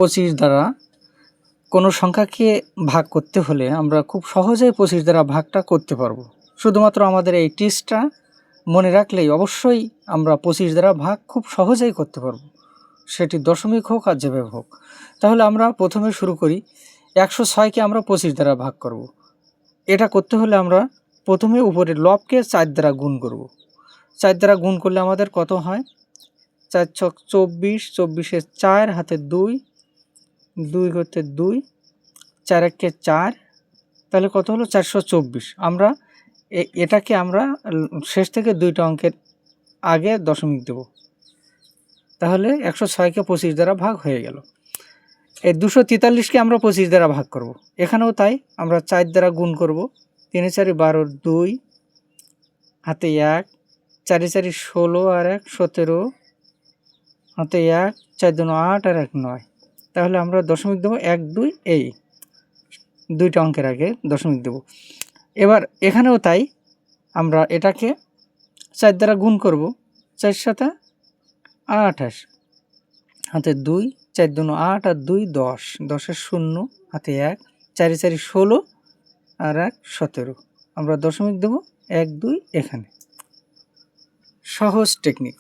25 দ্বারা কোনো সংখ্যাকে ভাগ করতে হলে আমরা খুব সহজেই 25 দ্বারা ভাগটা করতে পারবো। শুধুমাত্র আমাদের এই টিপসটা মনে রাখলেই অবশ্যই আমরা 25 দ্বারা ভাগ খুব সহজেই করতে পারবো, সেটি দশমিক হোক আর যেভাবে হোক। তাহলে আমরা প্রথমে শুরু করি। 106কে আমরা 25 দ্বারা ভাগ করব। এটা করতে হলে আমরা প্রথমে উপরের লবকে 4 দ্বারা গুণ করব। 4 দ্বারা গুণ করলে আমাদের কত হয়? 4 ছক 24, 24-এ 4, হাতে 2, 2 করতে 2, 4 একে 4, তাহলে কত হলো? 424। আমরা এটাকে আমরা শেষ থেকে 2টা অঙ্কের আগে দশমিক দেব, তাহলে 106কে 25 দ্বারা ভাগ হয়ে গেল। এই 243কে আমরা 25 দ্বারা ভাগ করব। এখানেও তাই, আমরা 4 দ্বারা গুণ করব। 3 এ 4 12, 2, হাতে 1, 4 এ 4 16 আর 1 17, হাতে 1, 4 2 8 আর 1 9, তাহলে আমরা দশমিক দেবো 1 2, এই 2টা অঙ্কের আগে দশমিক দেব। এবার এখানেও তাই, আমরা এটাকে 4 দ্বারা গুণ করব। 4 7 28, হাতে 2, 4 2 8 আর 2 10, 10-এর 0, হাতে 1, 4 এ 4 16 আর 1 17, আমরা দশমিক দেব 1 2 এখানে। সহজ টেকনিক।